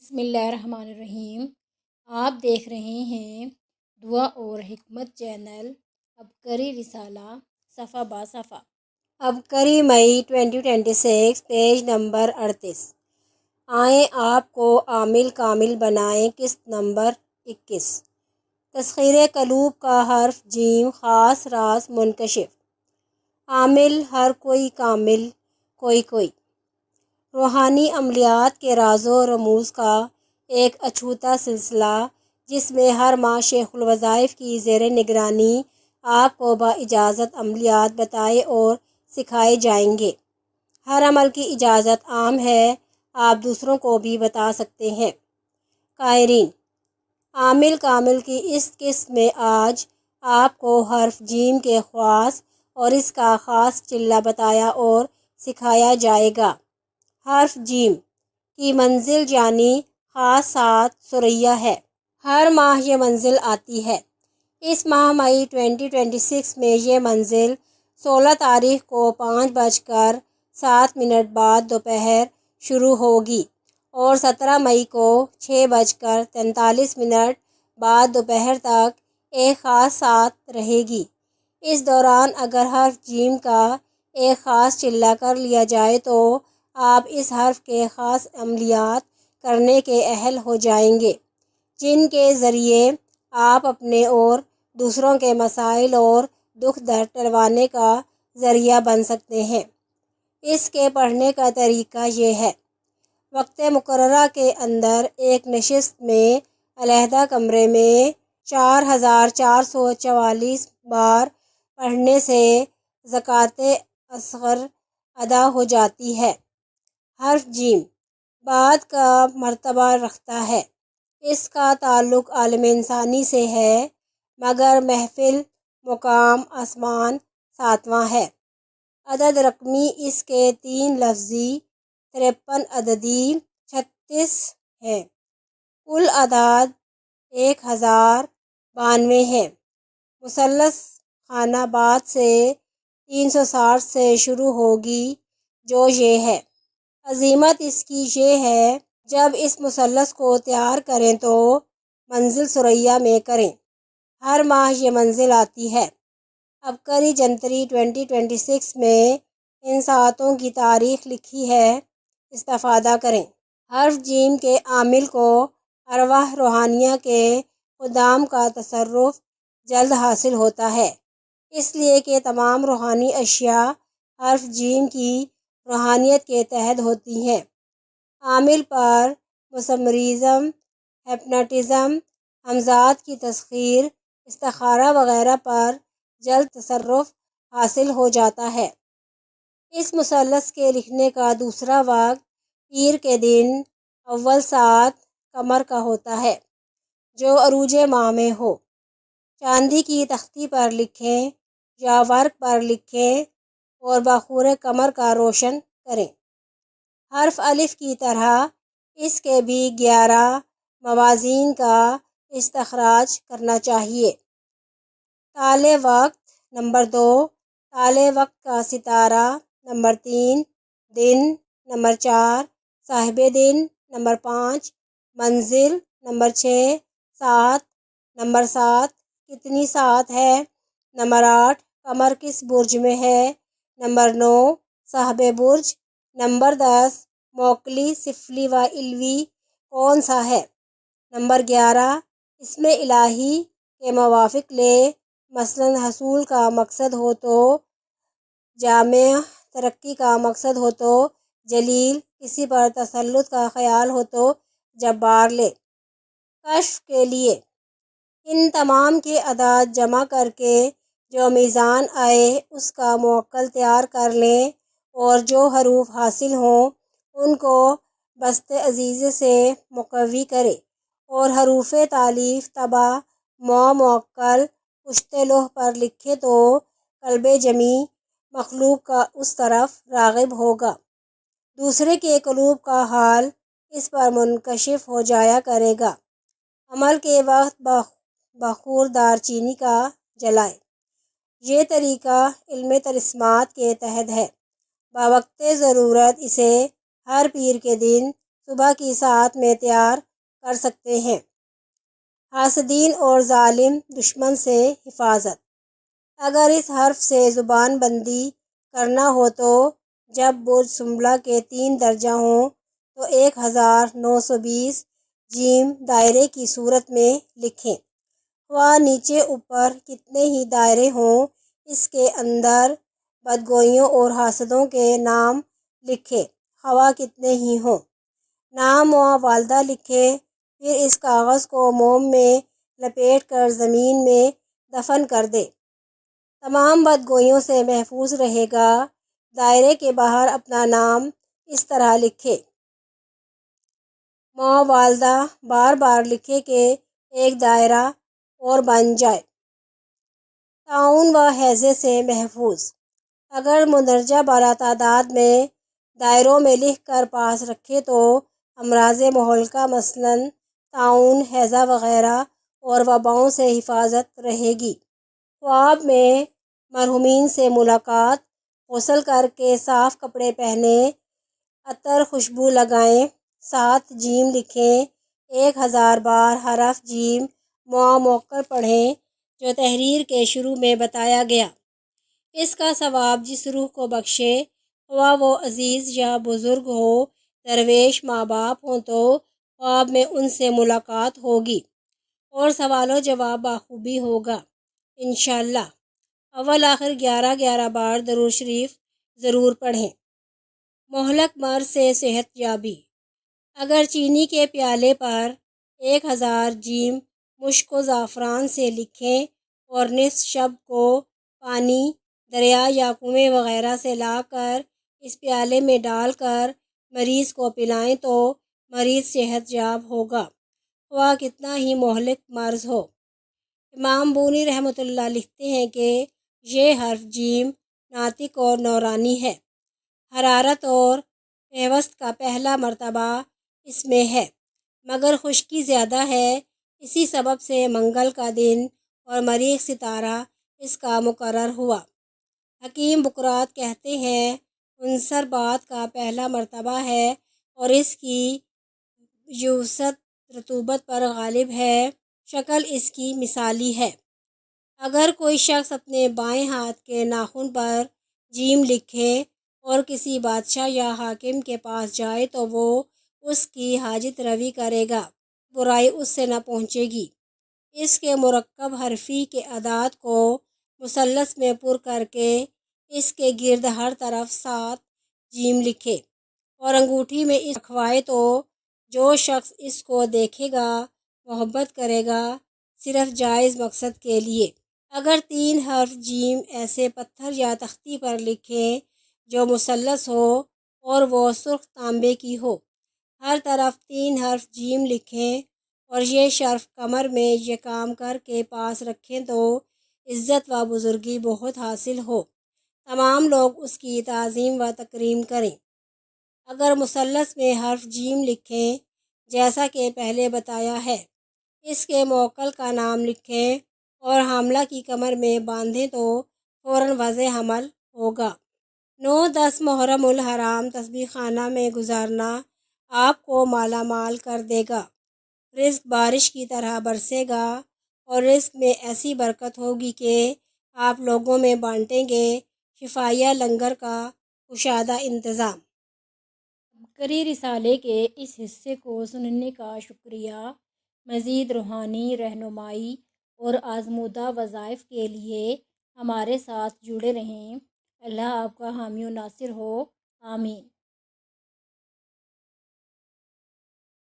بسم اللہ الرحمن الرحیم۔ آپ دیکھ رہے ہیں دعا اور حکمت چینل، عبقری رسالہ صفحہ با صفحہ۔ عبقری مئی 2026، پیج نمبر 38۔ آئیں آپ کو عامل کامل بنائیں، قسط نمبر 21۔ تسخیر قلوب کا حرف جیم، خاص راز منکشف۔ عامل ہر کوئی، کامل کوئی کوئی۔ روحانی عملیات کے راز و رموز کا ایک اچھوتا سلسلہ، جس میں ہر ماہ شیخ الوظائف کی زیر نگرانی آپ کو با اجازت عملیات بتائے اور سکھائے جائیں گے۔ ہر عمل کی اجازت عام ہے، آپ دوسروں کو بھی بتا سکتے ہیں۔ قائرین، عامل کامل کی اس قسط میں آج آپ کو حرف جیم کے خواص اور اس کا خاص چلہ بتایا اور سکھایا جائے گا۔ حرف جیم کی منزل یعنی خاص سات ثریا ہے۔ ہر ماہ یہ منزل آتی ہے۔ اس ماہ مئی 2026 میں یہ منزل 16 تاریخ کو 5:07 بعد دوپہر شروع ہوگی اور 17 مئی کو 6:43 بعد دوپہر تک ایک خاص سات رہے گی۔ اس دوران اگر حرف جیم کا ایک خاص چلہ کر لیا جائے تو آپ اس حرف کے خاص عملیات کرنے کے اہل ہو جائیں گے، جن کے ذریعے آپ اپنے اور دوسروں کے مسائل اور دکھ درد ٹلوانے کا ذریعہ بن سکتے ہیں۔ اس کے پڑھنے کا طریقہ یہ ہے: وقت مقررہ کے اندر ایک نشست میں علیحدہ کمرے میں 4444 بار پڑھنے سے زکوٰۃ اصغر ادا ہو جاتی ہے۔ حرف جیم بعد کا مرتبہ رکھتا ہے۔ اس کا تعلق عالم انسانی سے ہے، مگر محفل مقام آسمان ساتواں ہے۔ عدد رقمی اس کے 3 لفظی 53 عددی 36 ہے۔ کل اعداد 1092 ہے۔ مثلث خانہ بعد سے 360 سے شروع ہوگی، جو یہ ہے۔ عظمت اس کی یہ ہے، جب اس مثلث کو تیار کریں تو منزل ثریا میں کریں۔ ہر ماہ یہ منزل آتی ہے۔ عبقری جنتری 2026 میں ان ساعتوں کی تاریخ لکھی ہے، استفادہ کریں۔ حرف جیم کے عامل کو ارواح روحانیہ کے خدام کا تصرف جلد حاصل ہوتا ہے، اس لیے کہ تمام روحانی اشیاء حرف جیم کی روحانیت کے تحت ہوتی ہیں۔ عامل پر مسمرزم، ہپناٹزم، ہمزات کی تسخیر، استخارہ وغیرہ پر جلد تصرف حاصل ہو جاتا ہے۔ اس مثلث کے لکھنے کا دوسرا وقت پیر کے دن اول سات قمر کا ہوتا ہے، جو عروج ماہ میں ہو۔ چاندی کی تختی پر لکھیں یا ورق پر لکھیں اور بخور قمر کا روشن کریں۔ حرف الف کی طرح اس کے بھی 11 موازین کا استخراج کرنا چاہیے۔ طالع وقت نمبر 2، طالع وقت کا ستارہ نمبر 3، دن نمبر 4، صاحب دن نمبر 5، منزل نمبر 6، سات نمبر 7، کتنی سات ہے نمبر 8، قمر کس برج میں ہے نمبر 9، صاحب برج نمبر 10، موکلی سفلی و علوی کون سا ہے نمبر 11، اسم الہی کے موافق لے، مثلاً حصول کا مقصد ہو تو جامع، ترقی کا مقصد ہو تو جلیل، کسی پر تسلط کا خیال ہو تو جبار لے۔ کشف کے لیے ان تمام کے اعداد جمع کر کے جو میزان آئے اس کا موکل تیار کر لیں اور جو حروف حاصل ہوں ان کو بسط عزیزے سے مقوی کرے اور حروف تالیف طبع موکل پشت لوح پر لکھے تو قلب جمیع مخلوق کا اس طرف راغب ہوگا۔ دوسرے کے قلوب کا حال اس پر منکشف ہو جایا کرے گا۔ عمل کے وقت بخور دار چینی کا جلائے۔ یہ طریقہ علم طلسمات کے تحت ہے۔ بوقت ضرورت اسے ہر پیر کے دن صبح کی ساعت میں تیار کر سکتے ہیں۔ حاسدین اور ظالم دشمن سے حفاظت۔ اگر اس حرف سے زبان بندی کرنا ہو تو جب برج سنبلہ کے 3 درجہ ہوں تو 1920 جیم دائرے کی صورت میں لکھیں۔ خواہ نیچے اوپر کتنے ہی دائرے ہوں، اس کے اندر بدگوئیوں اور حاسدوں کے نام لکھیں، خواہ کتنے ہی ہوں۔ نام و والدہ لکھیں، پھر اس کاغذ کو موم میں لپیٹ کر زمین میں دفن کر دے۔ تمام بدگوئیوں سے محفوظ رہے گا۔ دائرے کے باہر اپنا نام اس طرح لکھیں۔ والدہ بار بار لکھے کہ ایک دائرہ اور بن جائے۔ طاعون و ہیضے سے محفوظ۔ اگر مندرجہ بالا تعداد میں دائروں میں لکھ کر پاس رکھے تو امراض مہلکہ مثلاً طاعون، ہیضہ وغیرہ اور وباؤں سے حفاظت رہے گی۔ خواب میں مرحومین سے ملاقات، غسل کر کے صاف کپڑے پہنیں، عطر خوشبو لگائیں، 7 جیم لکھیں، 1000 بار حرف جیم موقر پڑھیں جو تحریر کے شروع میں بتایا گیا۔ اس کا ثواب جس روح کو بخشے، خواہ وہ عزیز یا بزرگ ہو، درویش، ماں باپ ہوں تو خواب میں ان سے ملاقات ہوگی اور سوال و جواب بخوبی ہوگا انشاءاللہ۔ اول آخر 11 بار درود شریف ضرور پڑھیں۔ مہلک مرض سے صحت یابی۔ اگر چینی کے پیالے پر 1000 جیم مشک و زعفران سے لکھیں اور نصف شب کو پانی دریا یا کنویں وغیرہ سے لا کر اس پیالے میں ڈال کر مریض کو پلائیں تو مریض صحت یاب ہوگا، خواہ کتنا ہی مہلک مرض ہو۔ امام بونی رحمۃ اللہ لکھتے ہیں کہ یہ حرف جیم ناطق اور نورانی ہے۔ حرارت اور پیوست کا پہلا مرتبہ اس میں ہے، مگر خشکی زیادہ ہے، اسی سبب سے منگل کا دن اور مریخ ستارہ اس کا مقرر ہوا۔ حکیم بکرات کہتے ہیں عنصر بات کا پہلا مرتبہ ہے اور اس کی یبوست رطوبت پر غالب ہے، شکل اس کی مثالی ہے۔ اگر کوئی شخص اپنے بائیں ہاتھ کے ناخن پر جیم لکھے اور کسی بادشاہ یا حاکم کے پاس جائے تو وہ اس کی حاجت روی کرے گا، برائی اس سے نہ پہنچے گی۔ اس کے مرکب حرفی کے اعداد کو مثلث میں پر کر کے اس کے گرد ہر طرف 7 جیم لکھے اور انگوٹھی میں اس رکھوائے تو جو شخص اس کو دیکھے گا محبت کرے گا، صرف جائز مقصد کے لیے۔ اگر 3 حرف جیم ایسے پتھر یا تختی پر لکھیں جو مثلث ہو اور وہ سرخ تانبے کی ہو، ہر طرف 3 حرف جیم لکھیں اور یہ شرف کمر میں یہ کام کر کے پاس رکھیں تو عزت و بزرگی بہت حاصل ہو، تمام لوگ اس کی تعظیم و تکریم کریں۔ اگر مثلث میں حرف جیم لکھیں جیسا کہ پہلے بتایا ہے، اس کے موکل کا نام لکھیں اور حاملہ کی کمر میں باندھیں تو فوراً وضع حمل ہوگا۔ 9-10 محرم الحرام تسبیح خانہ میں گزارنا آپ کو مالا مال کر دے گا، رزق بارش کی طرح برسے گا اور رزق میں ایسی برکت ہوگی کہ آپ لوگوں میں بانٹیں گے۔ شفائیہ لنگر کا کشادہ انتظام۔ عبقری رسالے کے اس حصے کو سننے کا شکریہ۔ مزید روحانی رہنمائی اور آزمودہ وظائف کے لیے ہمارے ساتھ جڑے رہیں۔ اللہ آپ کا حامی و ناصر ہو، آمین۔